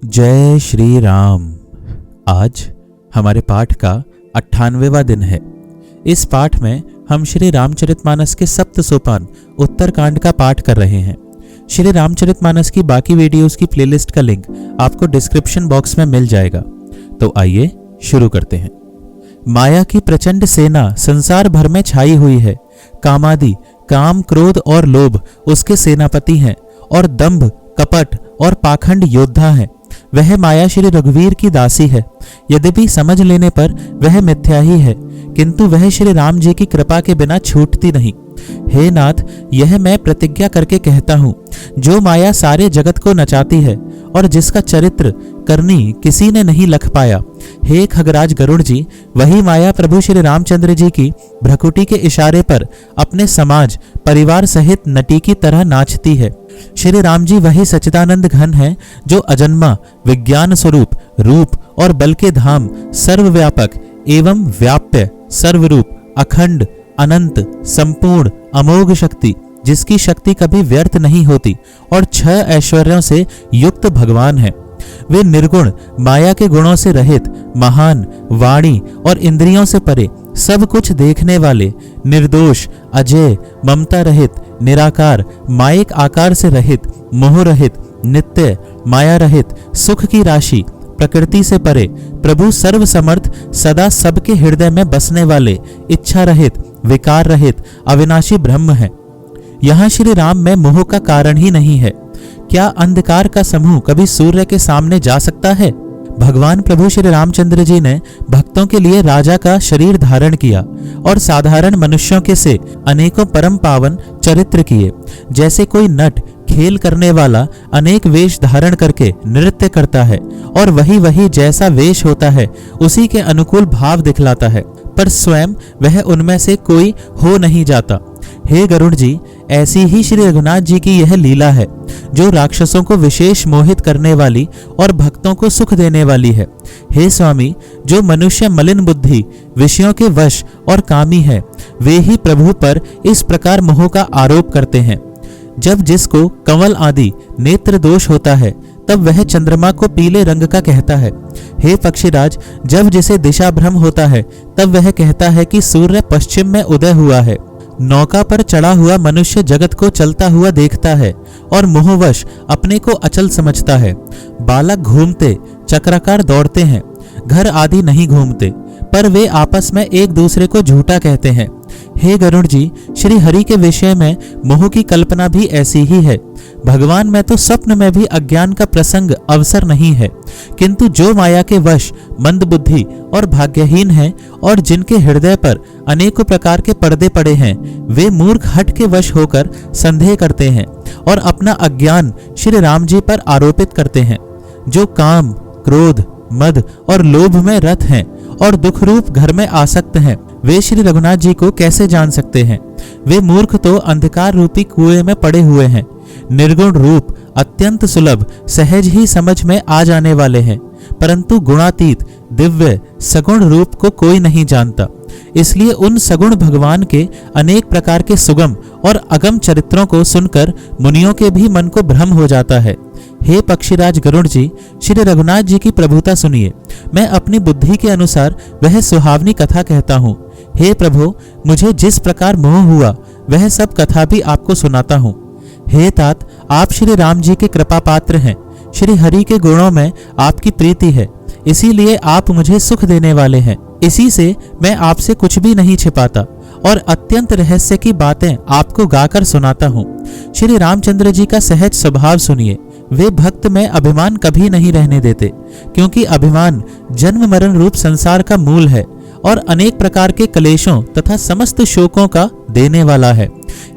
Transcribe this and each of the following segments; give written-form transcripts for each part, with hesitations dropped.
जय श्री राम। आज हमारे पाठ का 98वां दिन है। इस पाठ में हम श्री रामचरितमानस के सप्त सोपान उत्तरकांड का पाठ कर रहे हैं। श्री रामचरितमानस की बाकी वीडियोस की प्लेलिस्ट का लिंक आपको डिस्क्रिप्शन बॉक्स में मिल जाएगा। तो आइए शुरू करते हैं। माया की प्रचंड सेना संसार भर में छाई हुई है। कामादि, काम, क्रोध और लोभ उसके सेनापति हैं और दंभ, कपट और पाखंड योद्धा हैं। वह माया श्री रघुवीर की दासी है। यद्यपि समझ लेने पर वह मिथ्या ही है, किंतु वह श्री राम जी की कृपा के बिना छूटती नहीं। हे नाथ, यह मैं प्रतिज्ञा करके कहता हूँ, जो माया सारे जगत को नचाती है और जिसका चरित्र करनी किसी ने नहीं लख पाया, हे खगराज गरुड़ जी, वही माया प्रभु श्री रामचंद्र जी की भ्रकुटी के इशारे पर अपने समाज परिवार सहित नटी की तरह नाचती है। श्री राम जी वही सच्चिदानंद घन है, जो अजन्मा, विज्ञान स्वरूप, रूप और बल के धाम, सर्वव्यापक एवं व्याप्य, सर्वरूप, अखंड, अनंत, संपूर्ण, अमोघ शक्ति, जिसकी शक्ति कभी व्यर्थ नहीं होती और 6 ऐश्वर्यों से युक्त भगवान है। वे निर्गुण, माया के गुणों से रहित, महान, वाणी और इंद्रियों से परे, सब कुछ देखने वाले, निर्दोष, अजय, ममता रहित, निराकार, मायिक आकार से रहित, मोह रहित, नित्य, माया रहित, सुख की राशि, प्रकृति से परे, प्रभु सर्व समर्थ, सदा सबके हृदय में बसने वाले, इच्छा रहित, विकार रहित, अविनाशी ब्रह्म है। यहाँ श्री राम में मोह का कारण ही नहीं है। क्या अंधकार का समूह कभी सूर्य के सामने जा सकता है? भगवान प्रभु श्री रामचंद्र जी ने भक्तों के लिए राजा का शरीर धारण किया और साधारण मनुष्यों के से अनेकों परम पावन चरित्र किए। जैसे कोई नट खेल करने वाला अनेक वेश धारण करके नृत्य करता है और वही जैसा वेश होता है उसी के अनुकूल भाव दिखलाता है, पर स्वयं वह उनमें से कोई हो नहीं जाता। हे गरुड़ जी, ऐसी ही श्री रघुनाथ जी की यह लीला है, जो राक्षसों को विशेष मोहित करने वाली और भक्तों को सुख देने वाली है। हे स्वामी, जो मनुष्य मलिन बुद्धि, विषयों के वश और कामी है, वे ही प्रभु पर इस प्रकार मोह का आरोप करते हैं। जब जिसको कंवल आदि नेत्र दोष होता है, तब वह चंद्रमा को पीले रंग का कहता है। हे पक्षीराज, जब जिसे दिशा भ्रम होता है, तब वह कहता है कि सूर्य पश्चिम में उदय हुआ है। नौका पर चढ़ा हुआ मनुष्य जगत को चलता हुआ देखता है और मोहवश अपने को अचल समझता है। बालक घूमते, चक्राकार दौड़ते हैं, घर आदि नहीं घूमते, पर वे आपस में एक दूसरे को झूठा कहते हैं। हे गरुड़ जी, श्री हरि के विषय में मोह की कल्पना भी ऐसी ही है। भगवान में तो स्वप्न में भी अज्ञान का प्रसंग अवसर नहीं है, किंतु जो माया के वश मंद बुद्धि और भाग्यहीन हैं और जिनके हृदय पर अनेकों प्रकार के पर्दे पड़े हैं, वे मूर्ख हठ के वश होकर संदेह करते हैं और अपना अज्ञान श्री राम जी पर आरोपित करते हैं। जो काम, क्रोध, मद और लोभ में रत हैं और दुख रूप घर में आसक्त हैं, वे श्री रघुनाथ जी को कैसे जान सकते हैं? वे मूर्ख तो अंधकार रूपी कुएं में पड़े हुए हैं। निर्गुण रूप अत्यंत सुलभ, सहज ही समझ में आ जाने वाले हैं, परंतु गुणातीत, दिव्य, सगुण रूप को कोई नहीं जानता। इसलिए उन सगुण भगवान के अनेक प्रकार के सुगम और अगम चरित्रों को सुनकर मुनियों के भी मन को भ्रम हो जाता है। हे पक्षीराज गरुड़ जी, श्री रघुनाथ जी की प्रभुता सुनिए। मैं अपनी बुद्धि के अनुसार वह सुहावनी कथा कहता हूँ। हे प्रभु, मुझे जिस प्रकार मोह हुआ वह सब कथा भी आपको सुनाता हूँ। हे तात, आप श्री राम जी के कृपा पात्र हैं। श्री हरि के गुणों में आपकी प्रीति है, इसीलिए आप मुझे सुख देने वाले हैं। इसी से मैं आपसे कुछ भी नहीं छिपाता और अत्यंत रहस्य की बातें आपको गाकर सुनाता हूँ। श्री रामचंद्र जी का सहज स्वभाव सुनिए। वे भक्त में अभिमान कभी नहीं रहने देते, क्योंकि अभिमान जन्म मरण रूप संसार का मूल है और अनेक प्रकार के क्लेशों तथा समस्त शोकों का देने वाला है।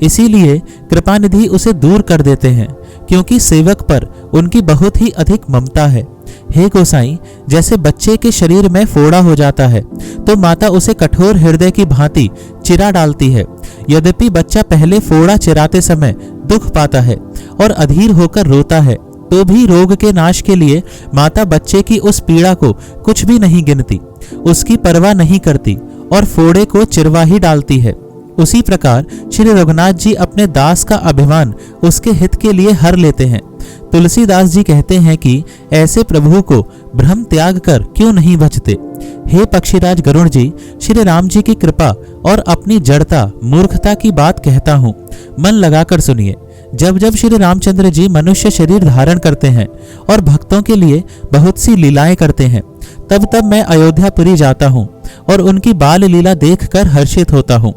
इसीलिए कृपानिधि उसे दूर कर देते हैं, क्योंकि सेवक पर उनकी बहुत ही अधिक ममता है। हे गोसाई, जैसे बच्चे के शरीर में फोड़ा हो जाता है तो माता उसे कठोर हृदय की भांति चिरा डालती है। यद्यपि बच्चा पहले फोड़ा चिराते समय दुख पाता है और अधीर होकर रोता है, तो भी रोग के नाश के लिए माता बच्चे की उस पीड़ा को कुछ भी नहीं गिनती, उसकी परवाह नहीं करती और फोड़े को चिरवा ही डालती है। उसी प्रकार श्री रघुनाथ जी अपने दास का अभिमान उसके हित के लिए हर लेते हैं। तुलसीदास जी कहते हैं कि ऐसे प्रभु को भ्रम त्याग कर क्यों नहीं बचते। हे पक्षीराज गरुड़ जी, श्री राम जी की कृपा और अपनी जड़ता मूर्खता की बात कहता हूँ, मन लगाकर सुनिए। जब जब श्री रामचंद्र जी मनुष्य शरीर धारण करते हैं और भक्तों के लिए बहुत सी लीलाएं करते हैं, तब तब मैं अयोध्यापुरी जाता हूँ और उनकी बाल लीला देखकर हर्षित होता हूँ।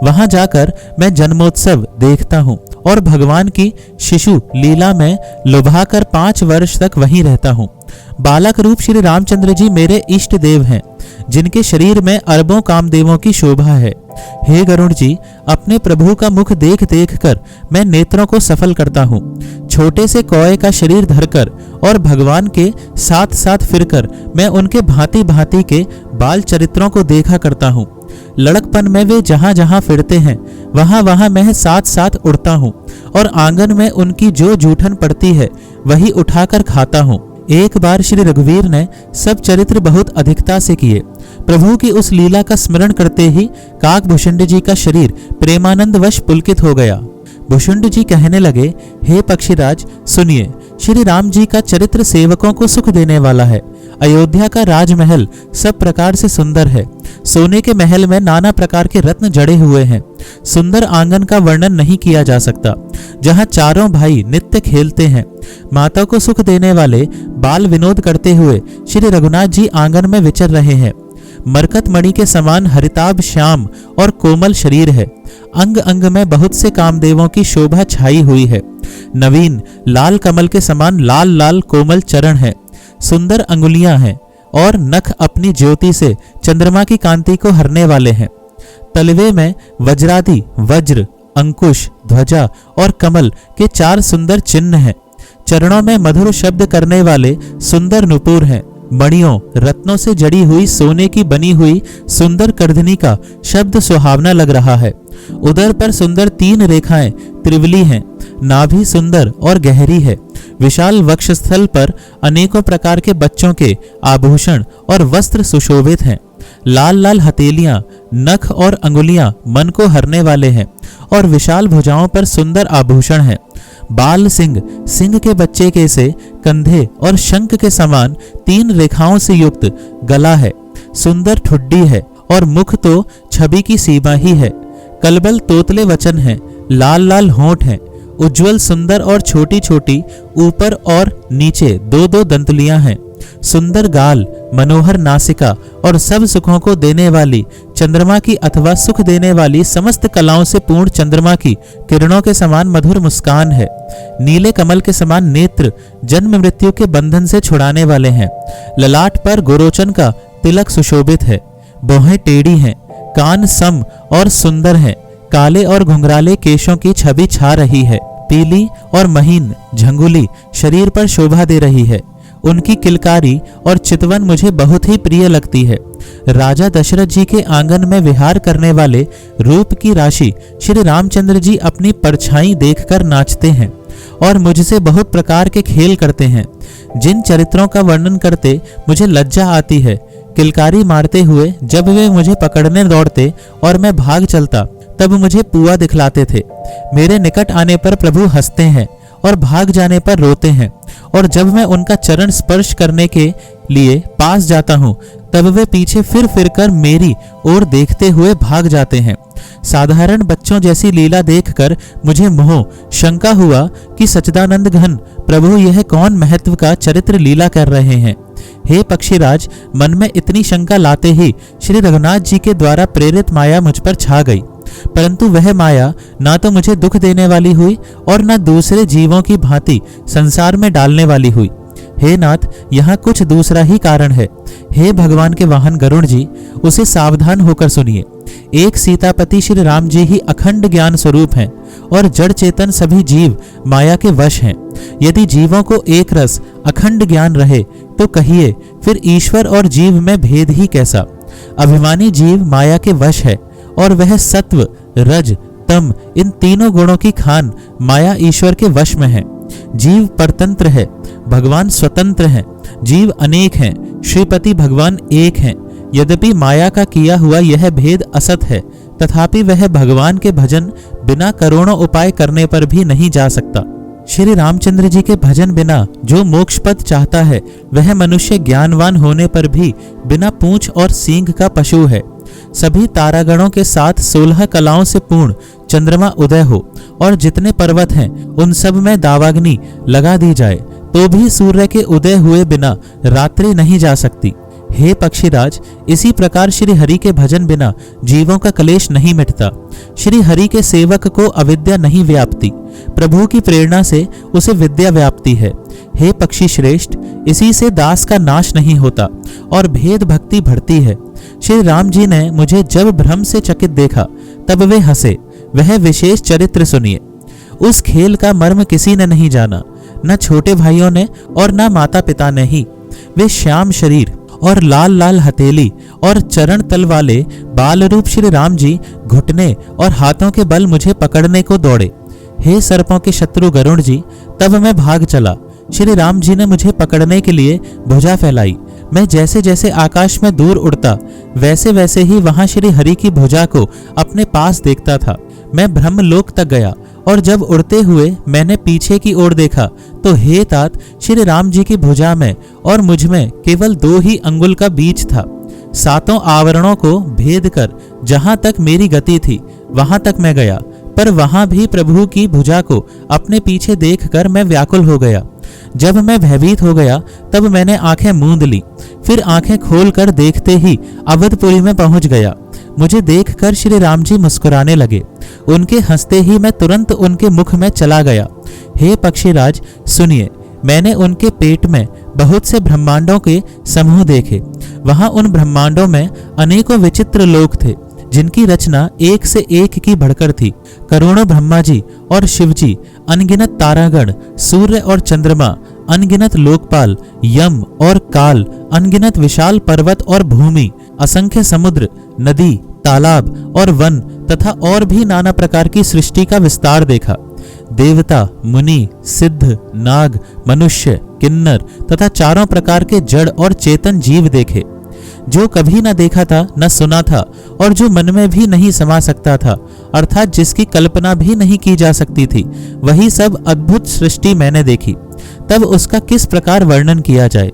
वहां जाकर मैं जन्मोत्सव देखता हूँ और भगवान की शिशु लीला में लुभाकर 5 वर्ष तक वहीं रहता हूँ। बालक रूप श्री रामचंद्र जी मेरे इष्ट देव हैं, जिनके शरीर में अरबों कामदेवों की शोभा है। हे गरुड़ जी, अपने प्रभु का मुख देख देख कर मैं नेत्रों को सफल करता हूँ। छोटे से कौए का शरीर धरकर और भगवान के साथ साथ फिरकर मैं उनके भांति भांति के बाल चरित्रों को देखा करता हूँ। लड़कपन में वे जहाँ जहाँ फिरते हैं वहाँ वहाँ मैं साथ साथ उड़ता हूँ और आंगन में उनकी जो जूठन पड़ती है वही उठाकर खाता हूँ। एक बार श्री रघुवीर ने सब चरित्र बहुत अधिकता से किए। प्रभु की उस लीला का स्मरण करते ही काकभूषुंड जी का शरीर प्रेमानंद वश पुलकित हो गया। भूषुंड जी कहने लगे, हे पक्षीराज सुनिए, श्री राम जी का चरित्र सेवकों को सुख देने वाला है। अयोध्या का राजमहल सब प्रकार से सुंदर है। सोने के महल में नाना प्रकार के रत्न जड़े हुए हैं। सुंदर आंगन का वर्णन नहीं किया जा सकता, जहाँ चारों भाई नित्य खेलते हैं। माता को सुख देने वाले बाल विनोद करते हुए श्री रघुनाथ जी आंगन में विचर रहे हैं। मरकत मणि के समान हरिताभ श्याम और कोमल शरीर है। अंग अंग में बहुत से कामदेवों की शोभा छाई हुई है। नवीन लाल कमल के समान लाल लाल कोमल चरण है। सुंदर अंगुलियां हैं और नख अपनी ज्योति से चंद्रमा की कांति को हरने वाले हैं। तलवे में वज्रादि वज्र, अंकुश, ध्वजा और कमल के 4 सुंदर चिन्ह हैं। चरणों में मधुर शब्द करने वाले सुंदर नुपुर हैं। मणियों रत्नों से जड़ी हुई सोने की बनी हुई सुंदर करधनी का शब्द सुहावना लग रहा है। उदर पर सुंदर 3 रेखाएं त्रिवली हैं। नाभि सुंदर और गहरी है। विशाल वक्षस्थल पर अनेकों प्रकार के बच्चों के आभूषण और वस्त्र सुशोभित हैं। लाल लाल हथेलियां, नख और अंगुलियां मन को हरने वाले हैं और विशाल भुजाओं पर सुंदर आभूषण हैं। बाल सिंह के बच्चे के से कंधे और शंख के समान 3 रेखाओं से युक्त गला है। सुंदर ठुड्डी है और मुख तो छवि की सीमा ही है। कलबल तोतले वचन हैं, लाल लाल होंठ हैं। उज्जवल सुंदर और छोटी छोटी ऊपर और नीचे 2-2 दंतलियां हैं। सुंदर गाल, मनोहर नासिका और सब सुखों को देने वाली चंद्रमा की अथवा सुख देने वाली समस्त कलाओं से पूर्ण चंद्रमा की किरणों के समान मधुर मुस्कान है। नीले कमल के समान नेत्र जन्म मृत्यु के बंधन से छुड़ाने वाले हैं। ललाट पर गोरोचन का तिलक सुशोभित है। भौहें टेढ़ी हैं, कान सम और सुंदर हैं। काले और घुंघराले केशों की छवि छा रही है। पीली और महीन झंगुली शरीर पर शोभा दे रही है। उनकी किलकारी और चितवन मुझे बहुत ही प्रिय लगती है। राजा दशरथ जी के आंगन में विहार करने वाले रूप की राशि श्री रामचंद्र जी अपनी परछाई देखकर नाचते हैं और मुझसे बहुत प्रकार के खेल करते हैं। जिन चरित्रों का वर्णन करते मुझे लज्जा आती है, किलकारी मारते हुए जब वे मुझे पकड़ने दौड़ते और मैं भाग चलता, तब मुझे पुआ दिखलाते थे। मेरे निकट आने पर प्रभु हंसते हैं और भाग जाने पर रोते हैं, और जब मैं उनका चरण स्पर्श करने के लिए पास जाता हूँ तब वे पीछे फिर कर मेरी ओर देखते हुए भाग जाते हैं। साधारण बच्चों जैसी लीला देखकर मुझे मोह शंका हुआ कि सच्चिदानंद घन प्रभु यह कौन महत्व का चरित्र लीला कर रहे हैं। हे पक्षीराज, मन में इतनी शंका लाते ही श्री रघुनाथ जी के द्वारा प्रेरित माया मुझ पर छा गई, परंतु वह माया ना तो मुझे दुख देने वाली हुई और न दूसरे जीवों की भांति संसार में डालने वाली हुई। हे नाथ, यहाँ कुछ दूसरा ही कारण है। हे भगवान के वाहन गरुड़ जी, उसे सावधान होकर सुनिए। एक सीतापति श्री राम जी ही अखंड ज्ञान स्वरूप हैं और जड़ चेतन सभी जीव माया के वश हैं। यदि जीवों को एक रस अखंड ज्ञान रहे तो कहिए फिर ईश्वर और जीव में भेद ही कैसा। अभिमानी जीव माया के वश है और वह सत्व, रज, तम इन तीनों गुणों की खान माया ईश्वर के वश में है। जीव परतंत्र है, भगवान स्वतंत्र हैं। जीव अनेक हैं, श्रीपति भगवान एक हैं। यद्यपि माया का किया हुआ यह भेद असत है, तथापि वह भगवान के भजन बिना करोड़ों उपाय करने पर भी नहीं जा सकता। श्री रामचंद्र जी के भजन बिना जो मोक्ष पद चाहता है, वह मनुष्य ज्ञानवान होने पर भी बिना पूंछ और सींग का पशु है। सभी तारागणों के साथ 16 कलाओं से पूर्ण चंद्रमा उदय हो और जितने पर्वत हैं उन सब में दावाग्नि लगा दी जाए, तो भी सूर्य के उदय हुए बिना रात्रि नहीं जा सकती। हे पक्षीराज, इसी प्रकार श्री हरि के भजन बिना जीवों का क्लेश नहीं मिटता। श्री हरि के सेवक को अविद्या नहीं व्यापती, प्रभु की प्रेरणा से उसे विद्या व्याप्ति है। हे पक्षी श्रेष्ठ, इसी से दास का नाश नहीं होता और भेद भक्ति बढ़ती है। श्री राम जी ने मुझे जब भ्रम से चकित देखा तब वे हंसे। वह विशेष चरित्र सुनिए। उस खेल का मर्म किसी ने नहीं जाना, न छोटे भाइयों ने और न माता पिता ने ही। वे श्याम शरीर और लाल लाल हथेली और चरण तल वाले बाल रूप श्री राम जी घुटने और हाथों के बल मुझे पकड़ने को दौड़े। हे सर्पों के शत्रु गरुड़ जी, तब मैं भाग चला। श्री राम जी ने मुझे पकड़ने के लिए भुजा फैलाई। मैं जैसे जैसे आकाश में दूर उड़ता, वैसे वैसे ही वहां श्री हरि की भुजा को अपने पास देखता था। मैं ब्रह्मलोक तक गया और जब उड़ते हुए मैंने पीछे की ओर देखा तो हे तात, श्री राम जी की भुजा में और मुझ में केवल 2 ही अंगुल का बीच था। 7 आवरणों को भेद कर जहां तक मेरी गति थी वहां तक मैं गया, पर वहां भी प्रभु की भुजा को अपने पीछे देखकर मैं व्याकुल हो गया। जब मैं भयभीत हो गया तब मैंने आंखें मूंद ली, फिर आंखें खोलकर देखते ही अवधपुरी में पहुंच गया। मुझे देखकर श्री राम जी मुस्कुराने लगे। उनके हंसते ही मैं तुरंत उनके मुख में चला गया। हे पक्षीराज सुनिए, मैंने उनके पेट में बहुत से ब्रह्मांडों के समूह देखे। वहां उन ब्रह्मांडों में अनेकों विचित्र लोक थे, जिनकी रचना एक से एक की बढ़कर थी। करोड़ों ब्रह्मा जी और शिव जी, अनगिनत तारागण, सूर्य और चंद्रमा, अनगिनत लोकपाल, यम और काल, अनगिनत विशाल पर्वत और भूमि, असंख्य समुद्र, नदी, तालाब और वन तथा और भी नाना प्रकार की सृष्टि का विस्तार देखा। देवता, मुनि, सिद्ध, नाग, मनुष्य, किन्नर तथा चारों प्रकार के जड़ और चेतन जीव देखे। जो कभी न देखा था, न सुना था और जो मन में भी नहीं समा सकता था, अर्थात जिसकी कल्पना भी नहीं की जा सकती थी, वही सब अद्भुत सृष्टि मैंने देखी। तब उसका किस प्रकार वर्णन किया जाए।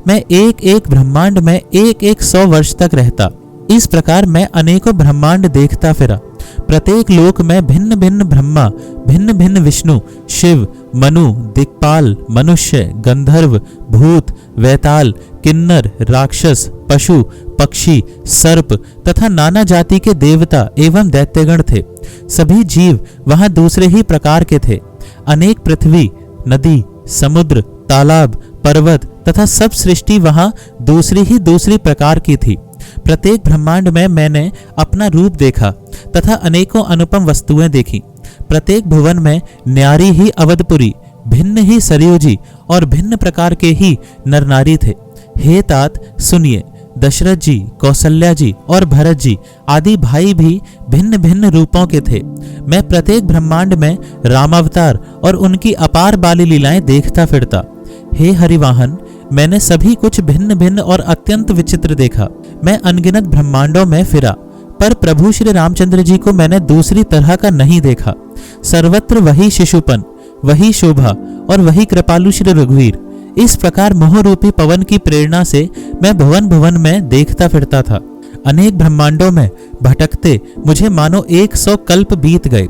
मैं एक एक ब्रह्मांड में एक एक 100 वर्ष तक रहता। इस प्रकार मैं अनेकों ब्रह्मांड देखता फिरा। प्रत्येक लोक में भिन्न भिन्न ब्रह्मा, भिन्न भिन्न विष्णु, शिव, मनु, दिक्पाल, मनुष्य, गंधर्व, भूत, वैताल, किन्नर, राक्षस, पशु, पक्षी, सर्प तथा नाना जाति के देवता एवं दैत्यगण थे। सभी जीव वहां दूसरे ही प्रकार के थे। अनेक पृथ्वी, नदी, समुद्र, तालाब, पर्वत तथा सब सृष्टि वहां दूसरी प्रकार की थी। प्रत्येक ब्रह्मांड में मैंने अपना रूप देखा तथा अनेकों अनुपम वस्तुएं देखी। प्रत्येक भुवन में न्यारी ही अवधपुरी, भिन्न ही सरयू जी और भिन्न प्रकार के ही नर नारी थे। हे तात सुनिए, दशरथ जी, कौशल्या जी और भरत जी आदि भाई भी भिन्न भिन्न रूपों के थे। मैं प्रत्येक ब्रह्मांड में रामावतार और उनकी अपार बाली लीलाएं देखता फिरता। हे हरिवाहन, मैंने सभी कुछ भिन्न भिन्न और अत्यंत विचित्र देखा। मैं अनगिनत ब्रह्मांडों में फिरा, पर प्रभु श्री रामचंद्र जी को मैंने दूसरी तरह का नहीं देखा। सर्वत्र वही शिशुपन, वही शोभा और वही कृपालु श्री रघुवीर। इस प्रकार मोह रूपी पवन की प्रेरणा से मैं भुवन भुवन में देखता फिरता था। अनेक ब्रह्मांडों में भटकते मुझे मानो 100 कल्प बीत गए।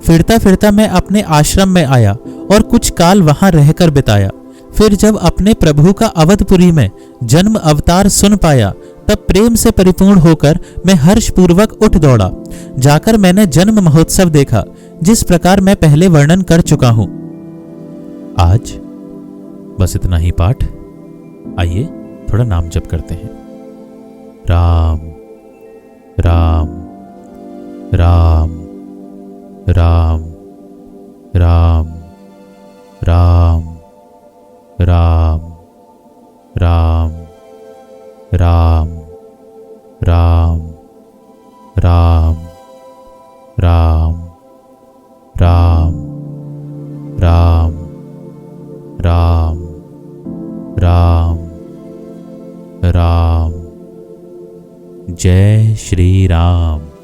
फिरता फिरता मैं अपने आश्रम में आया और कुछ काल वहां रहकर बिताया। फिर जब अपने प्रभु का अवधपुरी में जन्म अवतार सुन पाया, तब प्रेम से परिपूर्ण होकर मैं हर्षपूर्वक उठ दौड़ा। जाकर मैंने जन्म महोत्सव देखा, जिस प्रकार मैं पहले वर्णन कर चुका हूं। आज बस इतना ही पाठ। आइए थोड़ा नाम जप करते हैं। राम राम राम राम राम राम राम राम राम राम राम राम राम राम राम राम राम। जय श्री राम।